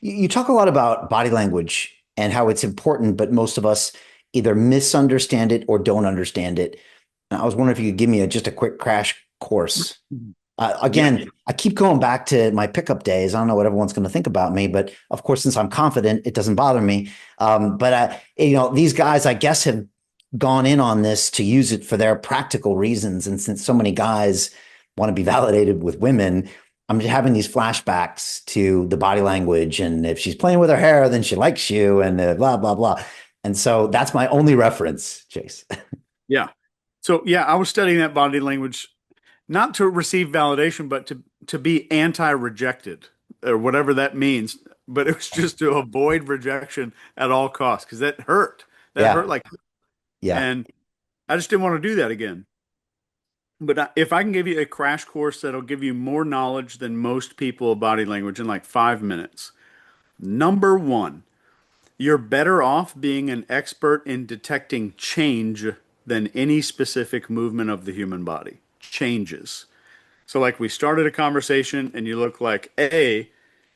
You talk a lot about body language and how it's important, but most of us either misunderstand it or don't understand it. And I was wondering if you could give me just a quick crash course. Mhm. Yeah. Again, I keep going back to my pickup days. I don't know what everyone's going to think about me, but of course, since I'm confident, it doesn't bother me. But these guys, I guess, have gone in on this to use it for their practical reasons. And since so many guys want to be validated with women, I'm just having these flashbacks to the body language. And if she's playing with her hair, then she likes you, and blah, blah, blah. And so that's my only reference, Chase. Yeah. So yeah, I was studying that body language not to receive validation, but to be anti-rejected or whatever that means. But it was just to avoid rejection at all costs because that hurt. That hurt Yeah. like, Yeah. and I just didn't want to do that again. But if I can give you a crash course that'll give you more knowledge than most people of body language in like 5 minutes. Number one, you're better off being an expert in detecting change than any specific movement of the human body. Changes. So, like, we started a conversation and you look like A,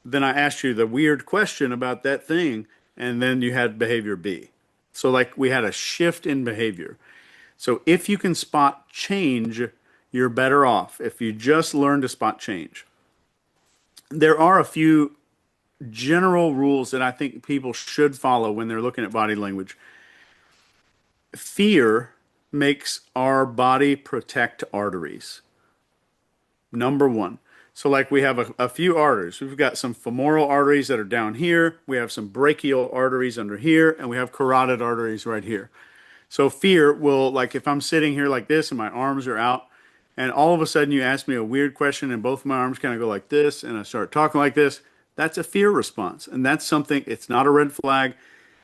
then I asked you the weird question about that thing, and then you had behavior B. So, like, we had a shift in behavior. So, if you can spot change, you're better off if you just learn to spot change. There are a few general rules that I think people should follow when they're looking at body language. Fear makes our body protect arteries. Number one. So, like, we have a few arteries. We've got some femoral arteries that are down here. We have some brachial arteries under here, and we have carotid arteries right here. So, fear will, like, if I'm sitting here like this and my arms are out, and all of a sudden you ask me a weird question and both of my arms kind of go like this, and I start talking like this, that's a fear response. And that's something, it's not a red flag.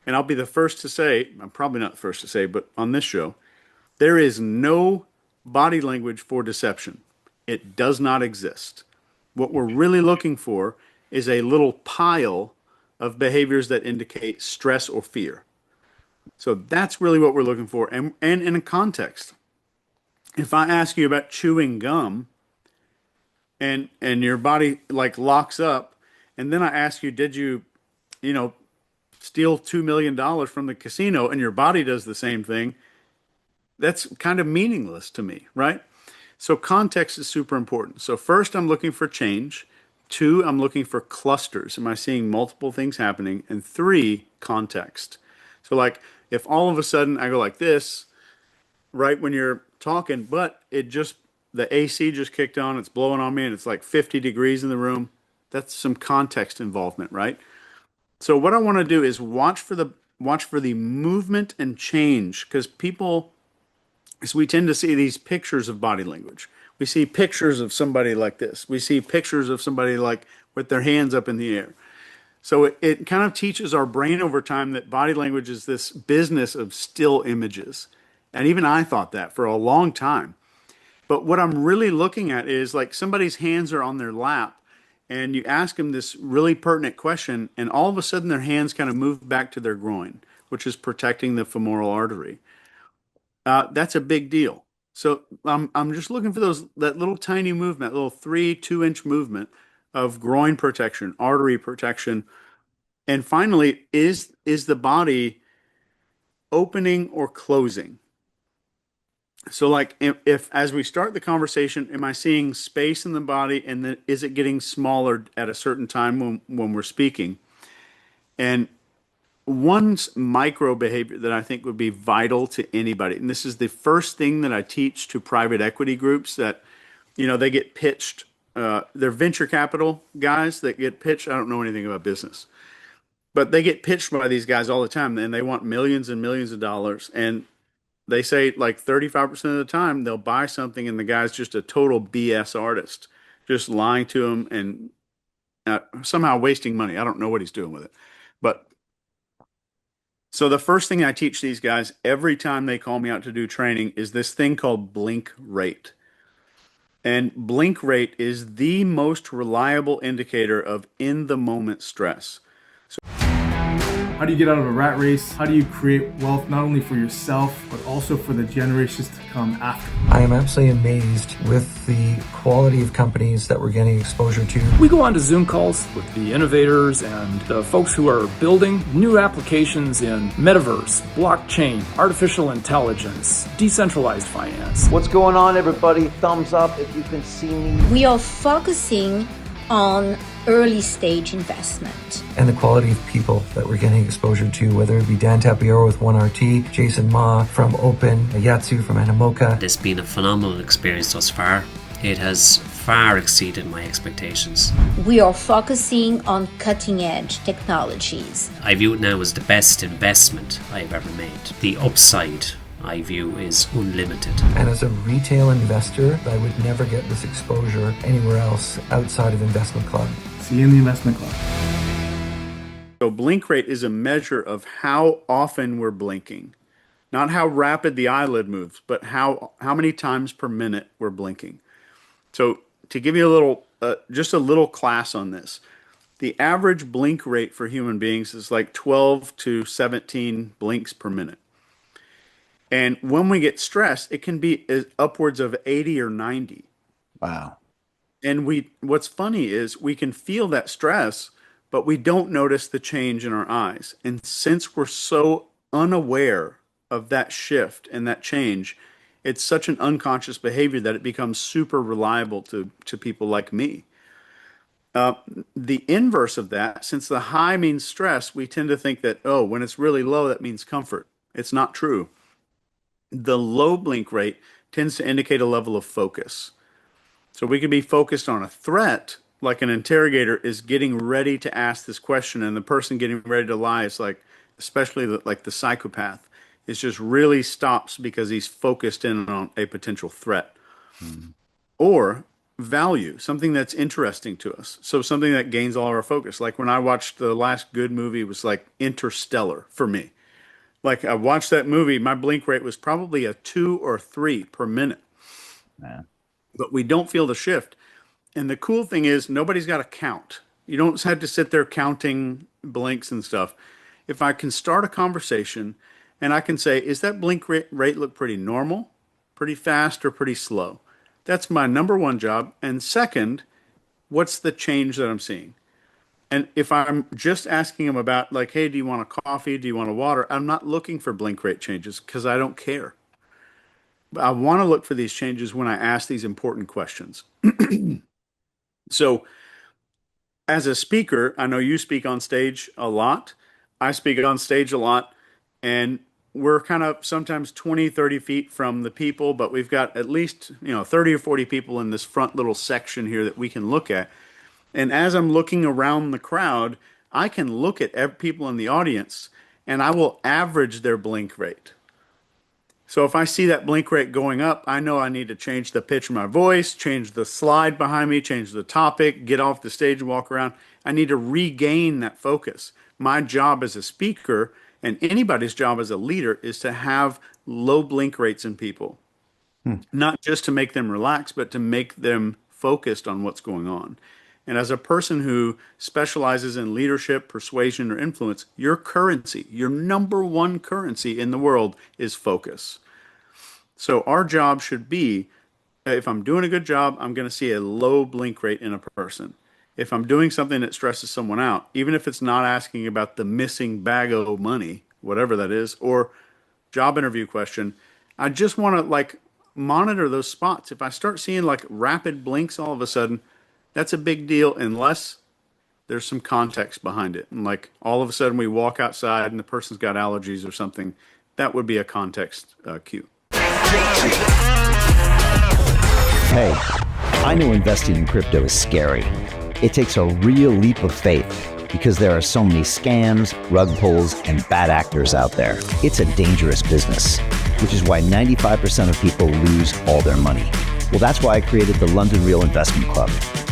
And I'll be the first to say, I'm probably not the first to say, but on this show, there is no body language for deception. It does not exist. What we're really looking for is a little pile of behaviors that indicate stress or fear. So that's really what we're looking for. And in a context, if I ask you about chewing gum and your body like locks up, and then I ask you, did you, you know, steal $2 million from the casino, and your body does the same thing, that's kind of meaningless to me, right? So context is super important. So first, I'm looking for change. Two, I'm looking for clusters. Am I seeing multiple things happening? And three, context. So like if all of a sudden I go like this right when you're talking, but the AC just kicked on, it's blowing on me, and it's like 50 degrees in the room. That's some context involvement, right? So what I want to do is watch for the movement and change because people is we tend to see these pictures of body language. We see pictures of somebody like this. We see pictures of somebody like with their hands up in the air. So it kind of teaches our brain over time that body language is this business of still images. And even I thought that for a long time. But what I'm really looking at is like somebody's hands are on their lap and you ask them this really pertinent question, and all of a sudden their hands kind of move back to their groin, which is protecting the femoral artery. That's a big deal. So I'm just looking for that little tiny movement, little 2-inch movement of groin protection, artery protection, and finally, is the body opening or closing? So like if as we start the conversation, am I seeing space in the body, and then is it getting smaller at a certain time when we're speaking? And one micro behavior that I think would be vital to anybody, and this is the first thing that I teach to private equity groups that, they get pitched, they're venture capital guys that get pitched. I don't know anything about business, but they get pitched by these guys all the time and they want millions and millions of dollars. And they say like 35% of the time they'll buy something and the guy's just a total BS artist, just lying to them and somehow wasting money. I don't know what he's doing with it. But so the first thing I teach these guys every time they call me out to do training is this thing called blink rate. And blink rate is the most reliable indicator of in the moment stress. How do you get out of a rat race? How do you create wealth not only for yourself, but also for the generations to come after? I am absolutely amazed with the quality of companies that we're getting exposure to. We go on to Zoom calls with the innovators and the folks who are building new applications in metaverse, blockchain, artificial intelligence, decentralized finance. What's going on, everybody? Thumbs up if you can see me. We are focusing on early stage investment. And the quality of people that we're getting exposure to, whether it be Dan Tapiero with 1RT, Jason Ma from Open, Yatsu from Animoca. It's been a phenomenal experience thus far. It has far exceeded my expectations. We are focusing on cutting edge technologies. I view it now as the best investment I've ever made. The upside I view is unlimited. And as a retail investor, I would never get this exposure anywhere else outside of Investment Club. See you in the Investment Club. So blink rate is a measure of how often we're blinking. Not how rapid the eyelid moves, but how many times per minute we're blinking. So to give you a little, just a little class on this, the average blink rate for human beings is like 12 to 17 blinks per minute. And when we get stressed, it can be upwards of 80 or 90. Wow. And what's funny is we can feel that stress, but we don't notice the change in our eyes. And since we're so unaware of that shift and that change, it's such an unconscious behavior that it becomes super reliable to people like me. The inverse of that, since the high means stress, we tend to think that, oh, when it's really low, that means comfort. It's not true. The low blink rate tends to indicate a level of focus. So we could be focused on a threat, like an interrogator is getting ready to ask this question, and the person getting ready to lie is like, especially like the psychopath, is just really stops because he's focused in on a potential threat. Or value, something that's interesting to us. So something that gains all our focus. Like when I watched the last good movie was like Interstellar for me. Like I watched that movie, my blink rate was probably a 2 or 3 per minute. Yeah. But we don't feel the shift. And the cool thing is nobody's got to count. You don't have to sit there counting blinks and stuff. If I can start a conversation and I can say, is that blink rate look pretty normal, pretty fast, or pretty slow? That's my number one job. And second, what's the change that I'm seeing? And if I'm just asking them about like, hey, do you want a coffee? Do you want a water? I'm not looking for blink rate changes because I don't care. But I want to look for these changes when I ask these important questions. So as a speaker, I know you speak on stage a lot. I speak on stage a lot. And we're kind of sometimes 20, 30 feet from the people, but we've got at least 30 or 40 people in this front little section here that we can look at. And as I'm looking around the crowd, I can look at people in the audience and I will average their blink rate. So if I see that blink rate going up, I know I need to change the pitch of my voice, change the slide behind me, change the topic, get off the stage and walk around. I need to regain that focus. My job as a speaker and anybody's job as a leader is to have low blink rates in people. Not just to make them relax, but to make them focused on what's going on. And as a person who specializes in leadership, persuasion, or influence, your currency, your number one currency in the world is focus. So our job should be, if I'm doing a good job, I'm going to see a low blink rate in a person. If I'm doing something that stresses someone out, even if it's not asking about the missing bag of money, whatever that is, or job interview question, I just want to like monitor those spots. If I start seeing like rapid blinks all of a sudden, that's a big deal unless there's some context behind it. And like all of a sudden we walk outside and the person's got allergies or something, that would be a context cue. Hey, I know investing in crypto is scary. It takes a real leap of faith because there are so many scams, rug pulls, and bad actors out there. It's a dangerous business, which is why 95% of people lose all their money. Well, that's why I created the London Real Investment Club,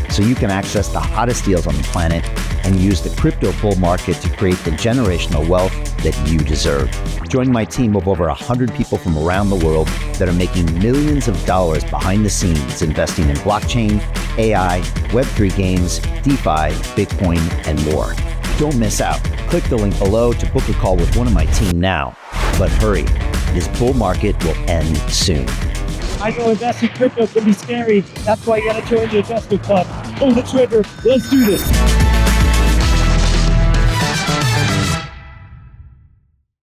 so you can access the hottest deals on the planet and use the crypto bull market to create the generational wealth that you deserve. Join my team of over 100 people from around the world that are making millions of dollars behind the scenes investing in blockchain, AI, Web3 games, DeFi, Bitcoin, and more. Don't miss out. Click the link below to book a call with one of my team now. But hurry, this bull market will end soon. I know investing in crypto can be scary. That's why you gotta join the investment club. Pull the trigger. Let's do this.